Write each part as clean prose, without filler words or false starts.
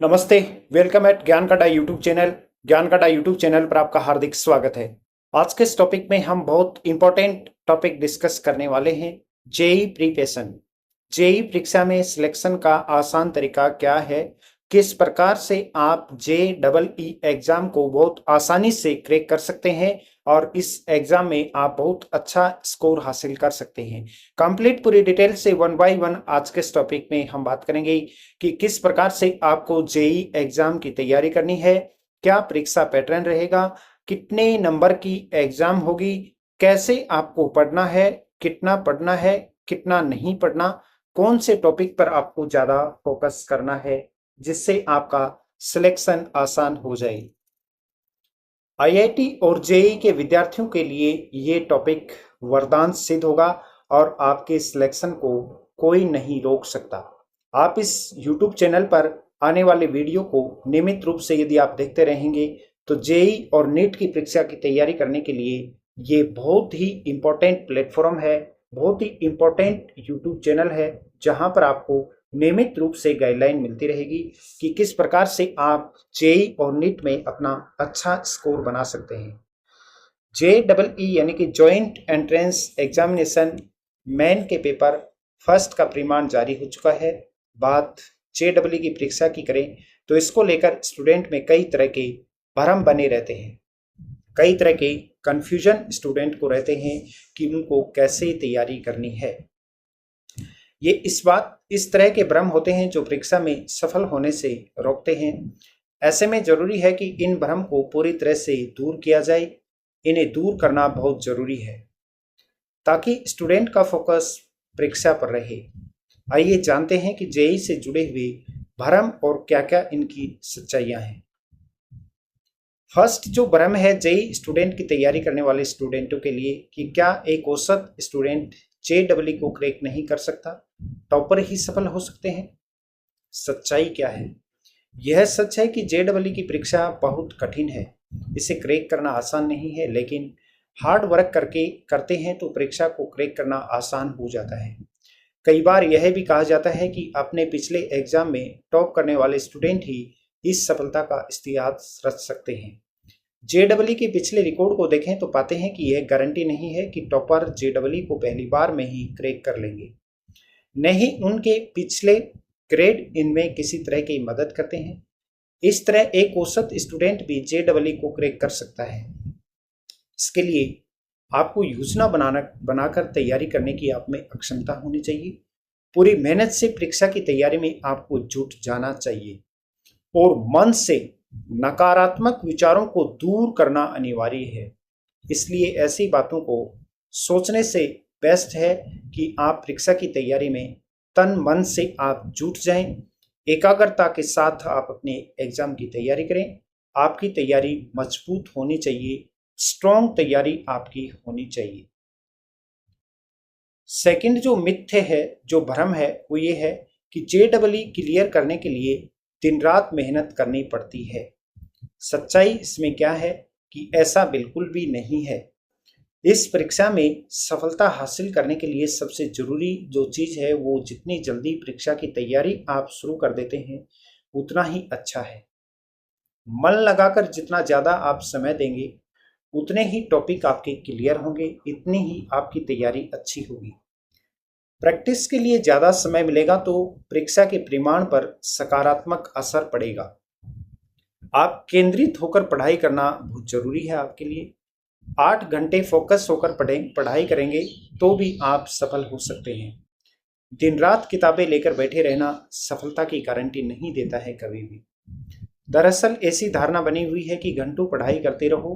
नमस्ते। Welcome eight ज्ञान काटा यूट्यूब चैनल। ज्ञान काटा यूट्यूब चैनल पर आपका हार्दिक स्वागत है। आज के इस टॉपिक में हम बहुत इंपॉर्टेंट टॉपिक डिस्कस करने वाले हैं। JEE preparation. जेई परीक्षा में सिलेक्शन का आसान तरीका क्या है, किस प्रकार से आप JEE एग्जाम को बहुत आसानी से क्रैक कर सकते हैं और इस एग्जाम में आप बहुत अच्छा स्कोर हासिल कर सकते हैं। कंप्लीट पूरी डिटेल से वन बाय वन आज के इस टॉपिक में हम बात करेंगे कि किस प्रकार से आपको जेई एग्जाम की तैयारी करनी है, क्या परीक्षा पैटर्न रहेगा, कितने नंबर की एग्जाम होगी, कैसे आपको पढ़ना है, कितना पढ़ना है, कितना नहीं पढ़ना, कौन से टॉपिक पर आपको ज्यादा फोकस करना है जिससे आपका सिलेक्शन आसान हो जाए। आईआईटी और जेई के विद्यार्थियों के लिए ये टॉपिक वरदान सिद्ध होगा और आपके सिलेक्शन को कोई नहीं रोक सकता। आप इस YouTube चैनल पर आने वाले वीडियो को नियमित रूप से यदि आप देखते रहेंगे तो जेई और नीट की परीक्षा की तैयारी करने के लिए ये बहुत ही इम्पोर्टेंट प्लेटफॉर्म है, बहुत ही इम्पोर्टेंट YouTube चैनल है जहां पर आपको नियमित रूप से गाइडलाइन मिलती रहेगी कि किस प्रकार से आप जेई और नीट में अपना अच्छा स्कोर बना सकते हैं। JEE यानी कि जॉइंट एंट्रेंस एग्जामिनेशन मेन के पेपर फर्स्ट का परिणाम जारी हो चुका है। बात JEE की परीक्षा की करें तो इसको लेकर स्टूडेंट में कई तरह के भ्रम बने रहते हैं, कई तरह के कंफ्यूजन स्टूडेंट को रहते हैं कि उनको कैसे तैयारी करनी है। ये इस तरह के भ्रम होते हैं जो परीक्षा में सफल होने से रोकते हैं। ऐसे में जरूरी है कि इन भ्रम को पूरी तरह से दूर किया जाए। इन्हें दूर करना बहुत जरूरी है ताकि स्टूडेंट का फोकस परीक्षा पर रहे। आइए जानते हैं कि जेई से जुड़े हुए भ्रम और क्या क्या इनकी सच्चाइयां हैं। फर्स्ट जो भ्रम है जेई स्टूडेंट की तैयारी करने वाले स्टूडेंटों के लिए कि क्या एक औसत स्टूडेंट JEE को क्रैक नहीं कर सकता, टॉपर ही सफल हो सकते हैं। सच्चाई क्या है? यह सच है कि JEE की परीक्षा बहुत कठिन है, इसे क्रैक करना आसान नहीं है, लेकिन हार्ड वर्क करते हैं तो परीक्षा को क्रैक करना आसान हो जाता है। कई बार यह भी कहा जाता है कि अपने पिछले एग्जाम में टॉप करने वाले स्टूडेंट ही इस सफलता का इतिहास रच सकते हैं। JEE के पिछले रिकॉर्ड को देखें तो पाते हैं कि यह गारंटी नहीं है कि टॉपर JEE को पहली बार में ही क्रैक कर लेंगे। नहीं, उनके पिछले ग्रेड इनमें किसी तरह की मदद करते हैं। इस तरह एक औसत स्टूडेंट भी JEE को क्रैक कर सकता है। इसके लिए आपको योजना बनाकर तैयारी करने की आप में अक्षमता होनी चाहिए। पूरी मेहनत से परीक्षा की तैयारी में आपको जुट जाना चाहिए और मन से नकारात्मक विचारों को दूर करना अनिवार्य है। इसलिए ऐसी बातों को सोचने से बेस्ट है कि आप परीक्षा की तैयारी में तन मन से आप जुट जाएं, एकाग्रता के साथ आप अपने एग्जाम की तैयारी करें। आपकी तैयारी मजबूत होनी चाहिए, स्ट्रॉन्ग तैयारी आपकी होनी चाहिए। सेकंड जो मिथ्य है, जो भ्रम है, वो ये है कि JEE क्लियर करने के लिए दिन रात मेहनत करनी पड़ती है। सच्चाई इसमें क्या है कि ऐसा बिल्कुल भी नहीं है। इस परीक्षा में सफलता हासिल करने के लिए सबसे जरूरी जो चीज है वो जितनी जल्दी परीक्षा की तैयारी आप शुरू कर देते हैं उतना ही अच्छा है। मन लगाकर जितना ज्यादा आप समय देंगे उतने ही टॉपिक आपके क्लियर होंगे, इतनी ही आपकी तैयारी अच्छी होगी। प्रैक्टिस के लिए ज्यादा समय मिलेगा तो परीक्षा के परिणाम पर सकारात्मक असर पड़ेगा। आप केंद्रित होकर पढ़ाई करना बहुत जरूरी है आपके लिए। 8 घंटे फोकस होकर पढ़ाई करेंगे तो भी आप सफल हो सकते हैं। दिन रात किताबें लेकर बैठे रहना सफलता की गारंटी नहीं देता है कभी भी। दरअसल ऐसी धारणा बनी हुई है कि घंटों पढ़ाई करते रहो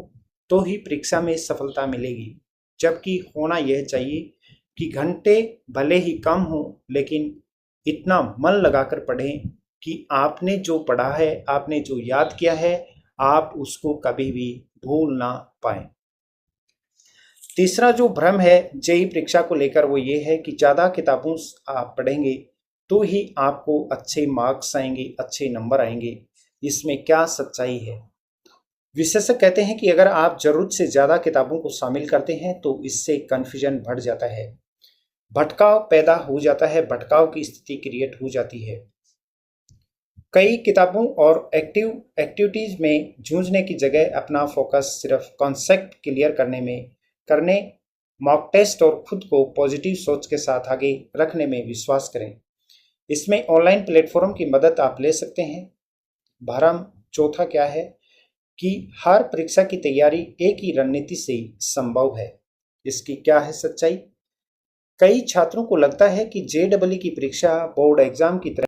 तो ही परीक्षा में सफलता मिलेगी, जबकि होना यह चाहिए कि घंटे भले ही कम हो लेकिन इतना मन लगाकर पढ़ें कि आपने जो पढ़ा है, आपने जो याद किया है, आप उसको कभी भी भूल ना पाए। तीसरा जो भ्रम है जेई परीक्षा को लेकर वो ये है कि ज़्यादा किताबों आप पढ़ेंगे तो ही आपको अच्छे मार्क्स आएंगे, अच्छे नंबर आएंगे। इसमें क्या सच्चाई है? विशेषज्ञ कहते हैं कि अगर आप जरूरत से ज़्यादा किताबों को शामिल करते हैं तो इससे कन्फ्यूजन बढ़ जाता है, भटकाव पैदा हो जाता है, भटकाव की स्थिति क्रिएट हो जाती है। कई किताबों और एक्टिविटीज में जूझने की जगह अपना फोकस सिर्फ कॉन्सेप्ट क्लियर करने मॉक टेस्ट और खुद को पॉजिटिव सोच के साथ आगे रखने में विश्वास करें। इसमें ऑनलाइन प्लेटफॉर्म की मदद आप ले सकते हैं। भरम चौथा क्या है कि हर परीक्षा की तैयारी एक ही रणनीति से संभव है। इसकी क्या है सच्चाई? कई छात्रों को लगता है कि जेईई की परीक्षा बोर्ड एग्जाम की तरह